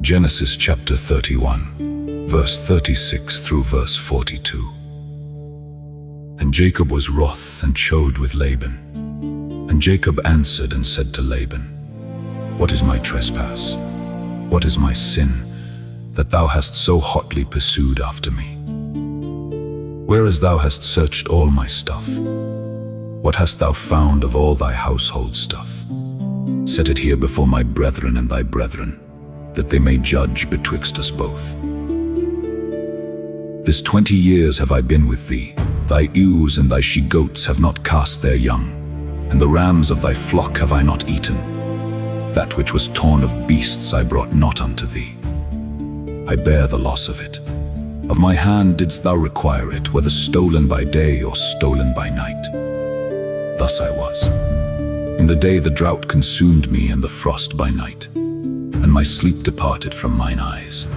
Genesis chapter 31, verse 36 through verse 42. And Jacob was wroth and chode with Laban. And Jacob answered and said to Laban, What is my trespass? What is my sin, that thou hast so hotly pursued after me? Whereas thou hast searched all my stuff, what hast thou found of all thy household stuff? Set it here before my brethren and thy brethren, that they may judge betwixt us both. This 20 years have I been with thee. Thy ewes and thy she-goats have not cast their young, and the rams of thy flock have I not eaten. That which was torn of beasts I brought not unto thee. I bear the loss of it. Of my hand didst thou require it, whether stolen by day or stolen by night. Thus I was. In the day the drought consumed me, and the frost by night, and my sleep departed from mine eyes.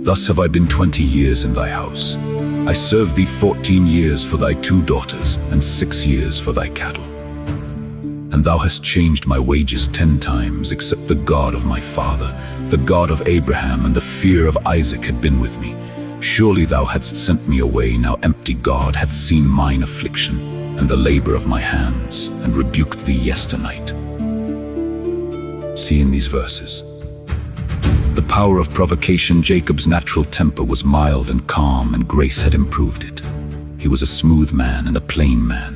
Thus have I been 20 years in thy house. I served thee 14 years for thy 2 daughters, and 6 years for thy cattle. And thou hast changed my wages 10 times, except the God of my father, the God of Abraham, and the fear of Isaac had been with me. Surely thou hadst sent me away, now empty God hath seen mine affliction, and the labor of my hands, and rebuked thee yesternight. See in these verses the power of provocation. Jacob's natural temper was mild and calm, and grace had improved it. He was a smooth man and a plain man,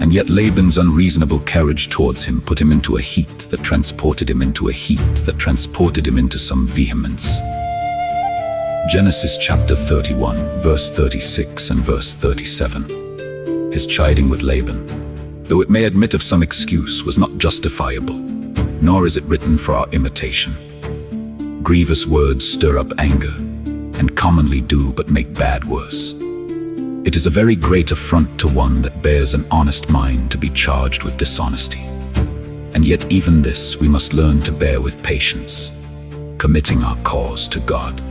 and yet Laban's unreasonable carriage towards him put him into a heat that transported him into some vehemence. Genesis chapter 31, verse 36 and verse 37. His chiding with Laban, though it may admit of some excuse, was not justifiable, nor is it written for our imitation. Grievous words stir up anger, and commonly do but make bad worse. It is a very great affront to one that bears an honest mind to be charged with dishonesty. And yet even this we must learn to bear with patience, committing our cause to God.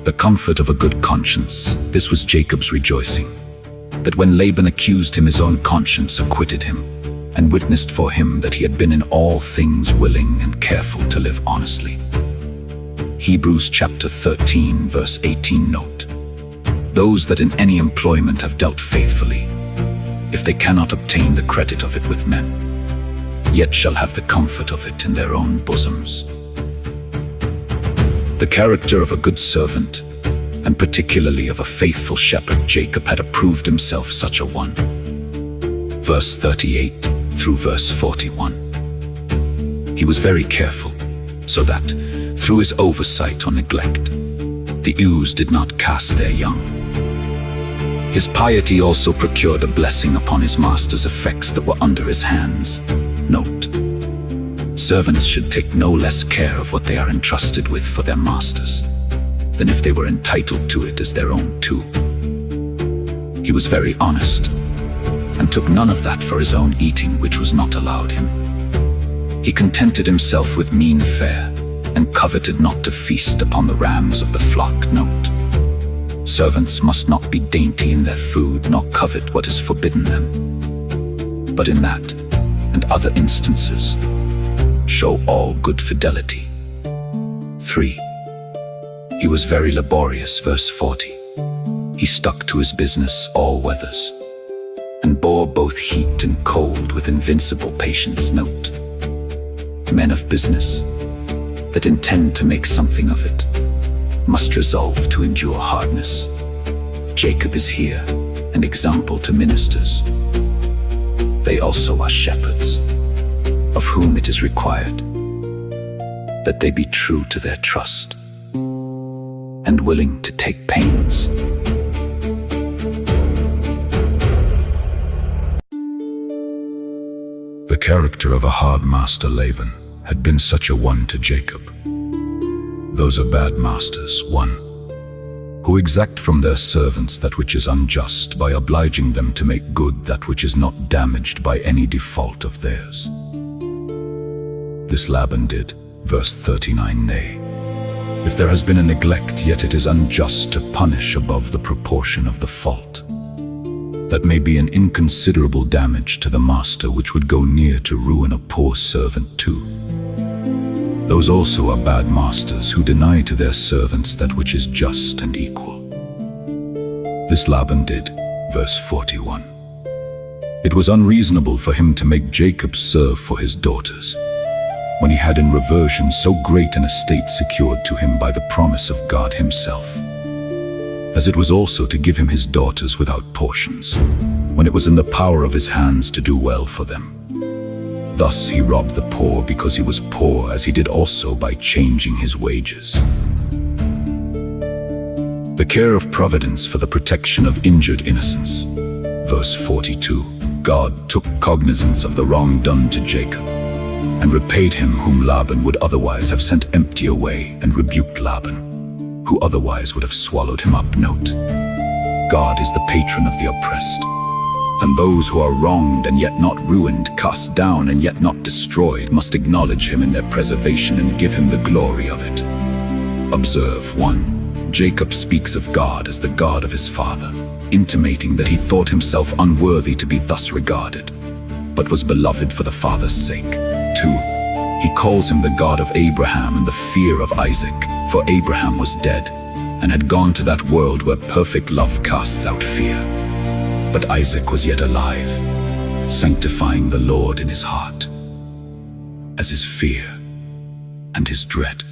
The comfort of a good conscience, this was Jacob's rejoicing, that when Laban accused him, his own conscience acquitted him, and witnessed for him that he had been in all things willing and careful to live honestly. Hebrews chapter 13, verse 18 note, Those that in any employment have dealt faithfully, if they cannot obtain the credit of it with men, yet shall have the comfort of it in their own bosoms. The character of a good servant, and particularly of a faithful shepherd, Jacob had approved himself such a one. Verse 38 through verse 41. He was very careful, so that, through his oversight or neglect, the ewes did not cast their young. His piety also procured a blessing upon his master's effects that were under his hands. Note: servants should take no less care of what they are entrusted with for their masters, than if they were entitled to it as their own too. He was very honest, and took none of that for his own eating which was not allowed him. He contented himself with mean fare, and coveted not to feast upon the rams of the flock. Note: servants must not be dainty in their food, nor covet what is forbidden them, but in that and other instances show all good fidelity. 3. He was very laborious. Verse 40. He stuck to his business all weathers, and bore both heat and cold with invincible patience. Note: men of business that intend to make something of it must resolve to endure hardness. Jacob is here an example to ministers. They also are shepherds, of whom it is required that they be true to their trust, and willing to take pains. The character of a hard master, Laban, had been such a one to Jacob. Those are bad masters, 1, who exact from their servants that which is unjust by obliging them to make good that which is not damaged by any default of theirs. This Laban did. Verse 39. Nay, if there has been a neglect, yet it is unjust to punish above the proportion of the fault. That may be an inconsiderable damage to the master, which would go near to ruin a poor servant too. Those also are bad masters who deny to their servants that which is just and equal. This Laban did, verse 41. It was unreasonable for him to make Jacob serve for his daughters, when he had in reversion so great an estate secured to him by the promise of God himself, as it was also to give him his daughters without portions, when it was in the power of his hands to do well for them. Thus he robbed the poor because he was poor, as he did also by changing his wages. The care of providence for the protection of injured innocence. Verse 42. God took cognizance of the wrong done to Jacob, and repaid him whom Laban would otherwise have sent empty away, and rebuked Laban, who otherwise would have swallowed him up. Note: God is the patron of the oppressed, and those who are wronged and yet not ruined, cast down and yet not destroyed, must acknowledge him in their preservation and give him the glory of it. Observe: 1. Jacob speaks of God as the God of his father, intimating that he thought himself unworthy to be thus regarded, but was beloved for the father's sake. 2. He calls him the God of Abraham and the fear of Isaac, for Abraham was dead, and had gone to that world where perfect love casts out fear. But Isaac was yet alive, sanctifying the Lord in his heart, as his fear and his dread.